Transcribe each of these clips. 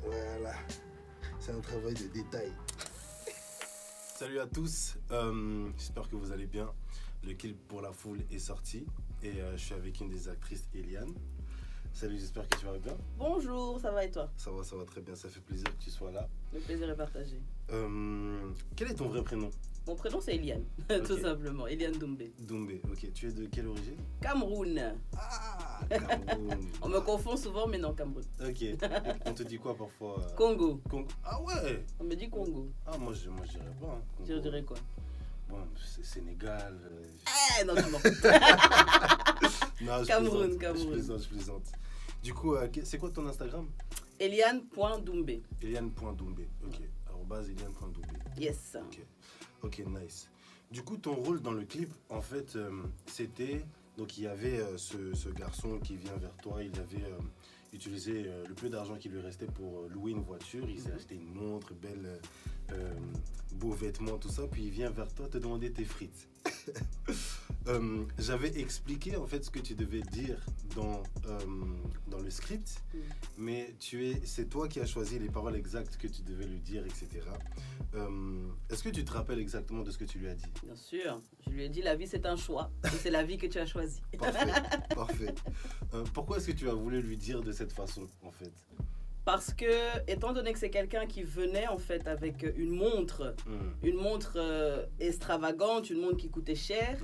Voilà. C'est un travail de détail. Salut à tous, j'espère que vous allez bien. Le clip pour la foule est sorti et je suis avec une des actrices, Eliane. Salut, j'espère que tu vas bien. Bonjour, ça va et toi? Ça va très bien, ça fait plaisir que tu sois là. Le plaisir est partagé. Quel est ton vrai prénom? Mon prénom c'est Eliane, tout simplement, Eliane Doumbé. Doumbé, ok. Tu es de quelle origine? Cameroun. Ah, Cameroun. On me confond souvent, mais non, Cameroun. Ok, on te dit quoi parfois? Congo. Congo. Ah ouais. On me dit Congo. Ah moi je dirais pas. Hein, Congo. Tu dirais quoi? Bon, c'est Sénégal. Non, tu mens. Non, Cameroun. Je plaisante. Du coup, c'est quoi ton Instagram? Eliane.Doumbé. Eliane.Doumbé, ok. Eliane.Doumbé. Yes. Ok, nice. Du coup, ton rôle dans le clip, en fait, c'était... Donc, il y avait ce garçon qui vient vers toi, il avait utilisé le peu d'argent qui lui restait pour louer une voiture, il s'est acheté une montre, belle, beaux vêtements, tout ça, puis il vient vers toi te demander tes frites. J'avais expliqué en fait ce que tu devais dire dans le script, mais c'est toi qui as choisi les paroles exactes que tu devais lui dire, etc. Est-ce que tu te rappelles exactement de ce que tu lui as dit? Bien sûr, je lui ai dit la vie c'est un choix et c'est la vie que tu as choisie. Parfait. Pourquoi est-ce que tu as voulu lui dire de cette façon en fait? Parce que, étant donné que c'est quelqu'un qui venait en fait avec une montre extravagante, une montre qui coûtait cher,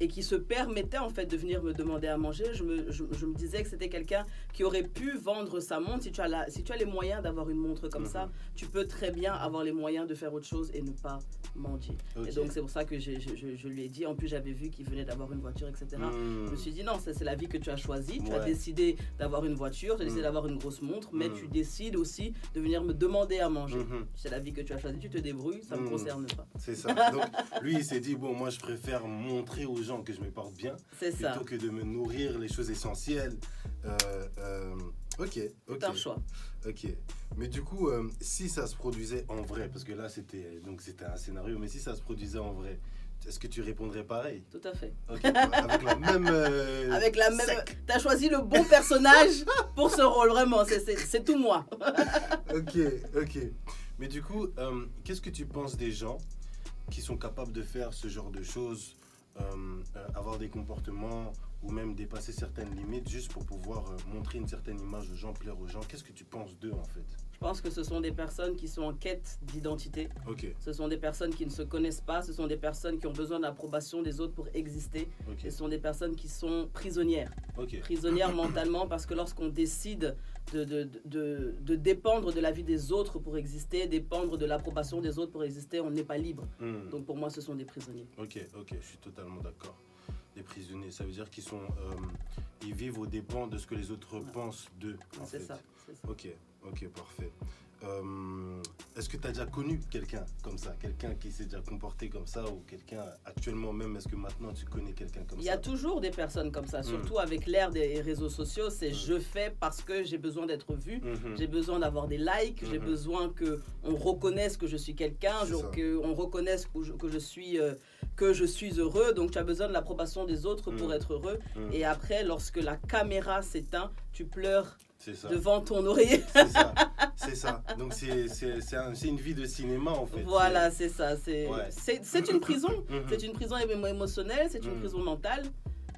et qui se permettait en fait de venir me demander à manger, je me disais que c'était quelqu'un qui aurait pu vendre sa montre. Si tu as les moyens d'avoir une montre comme ça, tu peux très bien avoir les moyens de faire autre chose et ne pas mendier. Et donc c'est pour ça que je lui ai dit, en plus j'avais vu qu'il venait d'avoir une voiture, etc. Je me suis dit non, c'est la vie que tu as choisie, tu as décidé d'avoir une voiture, tu as décidé d'avoir une grosse montre, mais tu décides aussi de venir me demander à manger. C'est la vie que tu as choisie, tu te débrouilles, ça ne me concerne pas. C'est ça. Donc lui il s'est dit, bon moi je préfère montrer aux gens que je me porte bien plutôt que de me nourrir les choses essentielles. Ok. C'est un choix. Ok. Mais du coup, si ça se produisait en vrai, parce que là c'était un scénario, mais si ça se produisait en vrai, est-ce que tu répondrais pareil? Tout à fait. Okay. Avec la même. Avec la même. T'as choisi le bon personnage pour ce rôle, vraiment. C'est tout moi. Ok. Mais du coup, qu'est-ce que tu penses des gens qui sont capables de faire ce genre de choses? Avoir des comportements ou même dépasser certaines limites juste pour pouvoir montrer une certaine image aux gens, plaire aux gens. Qu'est-ce que tu penses d'eux en fait? Je pense que ce sont des personnes qui sont en quête d'identité. Ce sont des personnes qui ne se connaissent pas. Ce sont des personnes qui ont besoin de l'approbation des autres pour exister. Ce sont des personnes qui sont prisonnières. Prisonnières mentalement, parce que lorsqu'on décide de dépendre de la vie des autres pour exister, dépendre de l'approbation des autres pour exister, on n'est pas libre. Donc pour moi, ce sont des prisonniers. Ok, je suis totalement d'accord. Des prisonniers, ça veut dire qu'ils sont, ils vivent aux dépens de ce que les autres pensent d'eux. C'est ça. Ok, parfait. Est-ce que tu as déjà connu quelqu'un comme ça, quelqu'un qui s'est déjà comporté comme ça, ou quelqu'un actuellement même, est-ce que maintenant tu connais quelqu'un comme ça? Il y a toujours des personnes comme ça, surtout avec l'ère des réseaux sociaux. C'est je fais parce que j'ai besoin d'être vu, j'ai besoin d'avoir des likes, j'ai besoin qu'on reconnaisse que je suis quelqu'un, qu'on reconnaisse que je suis heureux. Donc tu as besoin de l'approbation des autres pour être heureux. Et après, lorsque la caméra s'éteint, tu pleures devant ton oreiller. C'est ça. Donc c'est une vie de cinéma en fait. Voilà, c'est ça. C'est une prison. C'est une prison émotionnelle, c'est une prison mentale.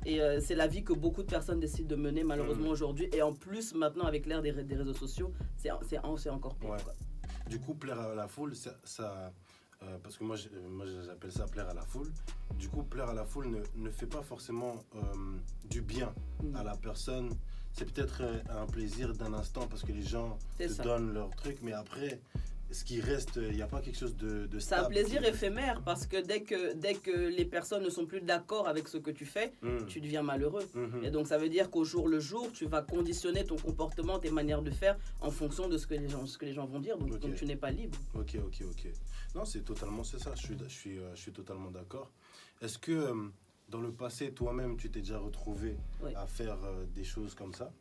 Et c'est la vie que beaucoup de personnes décident de mener malheureusement aujourd'hui. Et en plus, maintenant, avec l'ère des réseaux sociaux, c'est encore pire. Quoi. Du coup, plaire à la foule, parce que moi j'appelle ça plaire à la foule. Du coup, plaire à la foule ne fait pas forcément du bien à la personne. C'est peut-être un plaisir d'un instant parce que les gens te donnent leur truc, mais après, ce qui reste, il n'y a pas quelque chose de stable. C'est un plaisir éphémère parce que dès que les personnes ne sont plus d'accord avec ce que tu fais, tu deviens malheureux. Et donc ça veut dire qu'au jour le jour, tu vas conditionner ton comportement, tes manières de faire en fonction de ce que les gens vont dire. Donc tu n'es pas libre. Ok. Non, c'est ça. Je suis totalement d'accord. Est-ce que dans le passé, toi-même, tu t'es déjà retrouvé à faire des choses comme ça?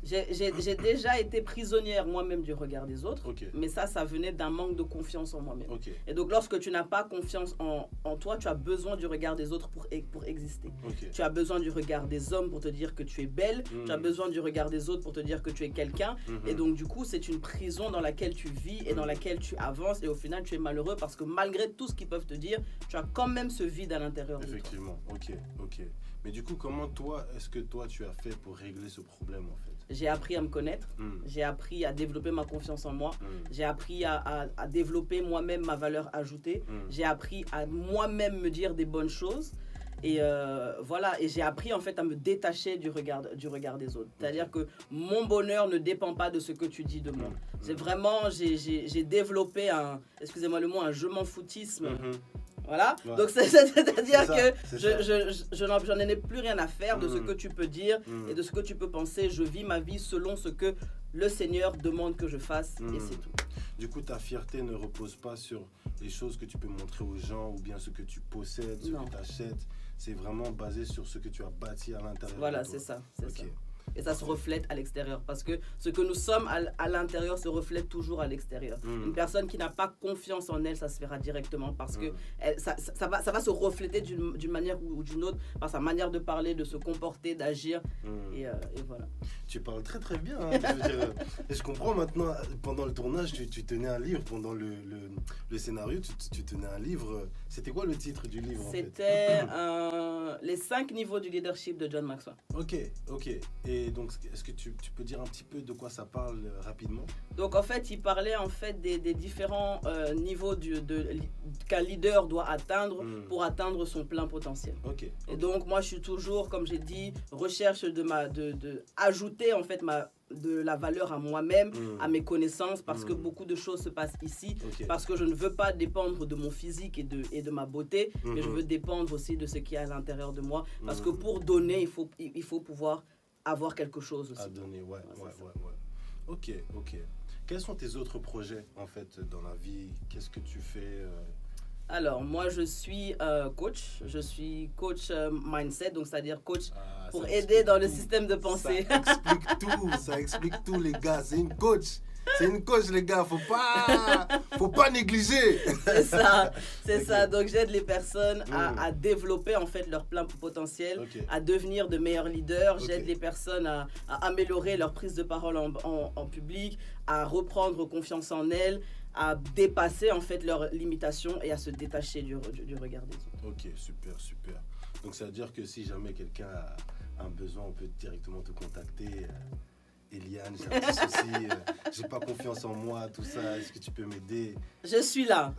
J'ai déjà été prisonnière moi-même du regard des autres, mais ça venait d'un manque de confiance en moi-même. Et donc, lorsque tu n'as pas confiance en toi, tu as besoin du regard des autres pour exister. Tu as besoin du regard des hommes pour te dire que tu es belle, tu as besoin du regard des autres pour te dire que tu es quelqu'un. Et donc, du coup, c'est une prison dans laquelle tu vis et dans laquelle tu avances. Et au final, tu es malheureux parce que malgré tout ce qu'ils peuvent te dire, tu as quand même ce vide à l'intérieur de toi. Effectivement, ok. Mais du coup, comment est-ce que toi, tu as fait pour régler ce problème en fait? J'ai appris à me connaître, j'ai appris à développer ma confiance en moi, j'ai appris à développer moi-même ma valeur ajoutée, j'ai appris à moi-même me dire des bonnes choses. Et voilà, et j'ai appris en fait à me détacher du regard des autres. C'est-à-dire que mon bonheur ne dépend pas de ce que tu dis de moi. J'ai développé excusez-moi le mot, un je m'en foutisme. Voilà, ouais. Donc c'est-à-dire que j'en ai plus rien à faire de ce que tu peux dire et de ce que tu peux penser. Je vis ma vie selon ce que le Seigneur demande que je fasse et c'est tout. Du coup, ta fierté ne repose pas sur les choses que tu peux montrer aux gens ou bien ce que tu possèdes, ce que tu achètes. C'est vraiment basé sur ce que tu as bâti à l'intérieur. Voilà, c'est ça. Et ça se reflète à l'extérieur parce que ce que nous sommes à l'intérieur se reflète toujours à l'extérieur. Une personne qui n'a pas confiance en elle, ça se verra directement parce que ça va se refléter d'une manière ou d'une autre par sa manière de parler, de se comporter, d'agir et voilà. Tu parles très très bien. Hein, je comprends maintenant, pendant le tournage, tu tenais un livre, pendant le scénario, tu tenais un livre. C'était quoi le titre du livre? C'était Les 5 niveaux du leadership de John Maxwell. Ok. Et donc, est-ce que tu peux dire un petit peu de quoi ça parle rapidement? Donc en fait, il parlait en fait des différents niveaux qu'un leader doit atteindre pour atteindre son plein potentiel. Et donc moi, je suis toujours, comme j'ai dit, recherche ajouter en fait de la valeur à moi-même, à mes connaissances, parce que beaucoup de choses se passent ici, parce que je ne veux pas dépendre de mon physique et de ma beauté, mais je veux dépendre aussi de ce qui est à l'intérieur de moi, parce que pour donner, il faut pouvoir avoir quelque chose aussi. À donner, ouais. Ok. Quels sont tes autres projets, en fait, dans la vie? Qu'est-ce que tu fais Alors, moi, je suis coach. Je suis coach mindset, donc c'est-à-dire coach pour aider dans le système de pensée. Ça explique tout, les gars. C'est une coach. C'est une coach, les gars. Faut pas négliger. C'est ça. Donc, j'aide les personnes à développer en fait leur plein potentiel, à devenir de meilleurs leaders. J'aide les personnes à améliorer leur prise de parole en public, à reprendre confiance en elles, à dépasser en fait leurs limitations et à se détacher du regard des autres. Ok, super. Donc, ça veut dire que si jamais quelqu'un a un besoin, on peut directement te contacter. Eliane, j'ai un petit souci, j'ai pas confiance en moi, tout ça, est-ce que tu peux m'aider? Je suis là,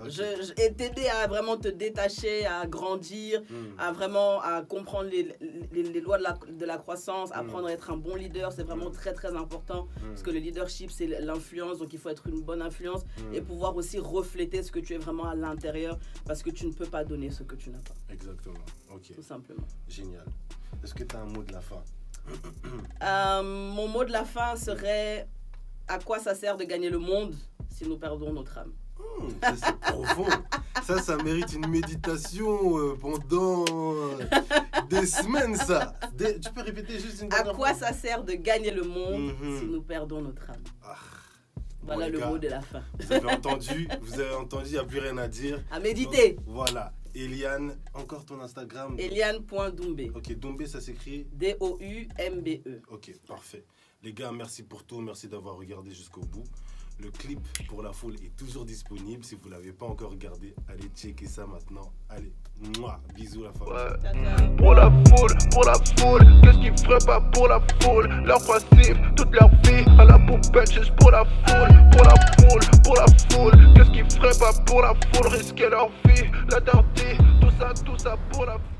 et t'aider à vraiment te détacher, à grandir, à comprendre les lois de la croissance, apprendre à être un bon leader, c'est vraiment très très important, parce que le leadership c'est l'influence, donc il faut être une bonne influence, et pouvoir aussi refléter ce que tu es vraiment à l'intérieur, parce que tu ne peux pas donner ce que tu n'as pas. Exactement, ok. Tout simplement. Génial. Est-ce que tu as un mot de la fin? Mon mot de la fin serait: à quoi ça sert de gagner le monde si nous perdons notre âme? Ça c'est profond. Ça mérite une méditation pendant des semaines, ça. Tu peux répéter juste une dernière fois? À quoi ça sert de gagner le monde si nous perdons notre âme? Voilà le mot de la fin. Vous avez entendu, il n'y a plus rien à dire. À méditer. Donc, voilà. Eliane, encore ton Instagram? Eliane.Doumbé. Ok, Doumbé, ça s'écrit D-O-U-M-B-E. Ok, parfait. Les gars, merci pour tout. Merci d'avoir regardé jusqu'au bout. Le clip pour la foule est toujours disponible. Si vous ne l'avez pas encore regardé, allez checker ça maintenant. Allez, bisous la famille. Ouais. Ciao, ciao. Pour la foule, qu'est-ce qu'ils feraient pas pour la foule? Leur principe, toute leur vie à la poubelle juste pour la foule, qu'est-ce qu'ils feraient pas pour la foule? Risquer leur vie, l'interdit, tout ça pour la foule.